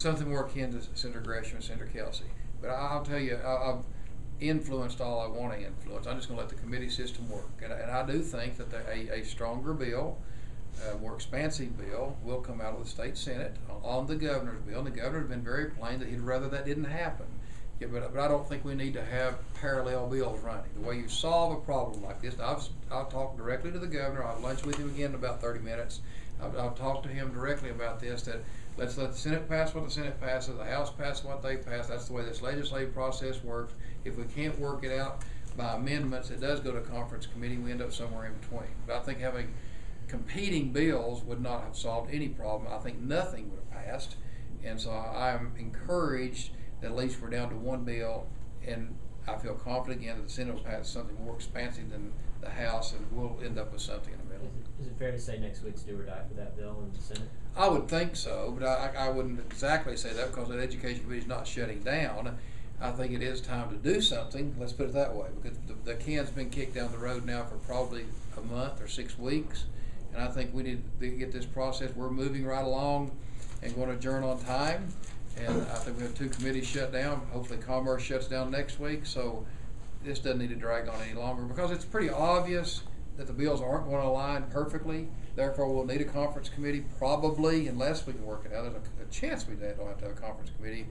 something more akin to Senator Gresham and Senator Kelsey. But I'll tell you, I've influenced all I want to influence. I'm just going to let the committee system work. And I do think that a stronger bill, a more expansive bill, will come out of the state Senate on the governor's bill. And the governor's been very plain that he'd rather that didn't happen. Yeah, but I don't think we need to have parallel bills running. The way you solve a problem like this, I'll talk directly to the governor. I'll lunch with him again in about 30 minutes. I'll talk to him directly about this, that let's let the Senate pass what the Senate passes, the House pass what they pass. That's the way this legislative process works. If we can't work it out by amendments, it does go to conference committee. We end up somewhere in between. But I think having competing bills would not have solved any problem. I think nothing would have passed. And so I'm encouraged that at least we're down to one bill, and I feel confident again that the Senate will pass something more expansive than the House, and we'll end up with something in the middle. Is it fair to say next week's do or die for that bill in the Senate? I would think so, but I wouldn't exactly say that because the Education Committee is not shutting down. I think it is time to do something, let's put it that way, because the can's been kicked down the road now for probably a month or 6 weeks, and I think we need to get this process. We're moving right along and going to adjourn on time, and I think we have 2 committees shut down. Hopefully Commerce shuts down next week, so this doesn't need to drag on any longer because it's pretty obvious that the bills aren't going to align perfectly. Therefore, we'll need a conference committee probably, unless we can work it out. There's a chance we don't have to have a conference committee.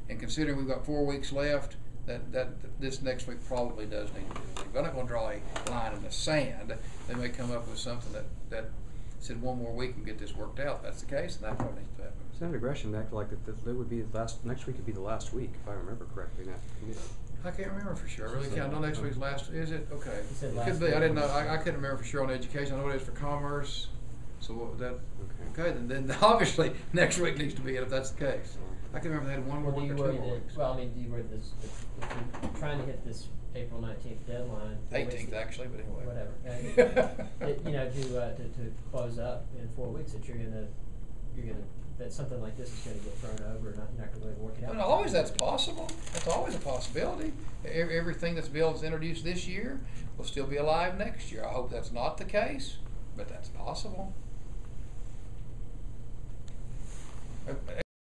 And considering we've got 4 weeks left, that this next week probably does need to be a week. But I'm not going to draw a line in the sand. They may come up with something that said 1 more week and get this worked out. If that's the case, and that probably needs to happen. Senator Gresham acted like that would be the last. Next week would be the last week, if I remember correctly. I can't remember for sure. I really can't. No, next week's last. Is it? Okay. It could be. I didn't know. I couldn't remember for sure on education. I know it is for commerce. So that. Okay. Then obviously next week needs to be it if that's the case. I can remember they had 1 more week or 2 more weeks. Well, I mean, do you worry this? If you're trying to hit this April 19th deadline. 18th actually, but anyway. Whatever. To close up in 4 weeks, that you're gonna that something like this is going to get thrown over, and not going to work it out. Well, always that's possible. That's always a possibility. Everything that's bill is introduced this year will still be alive next year. I hope that's not the case, but that's possible.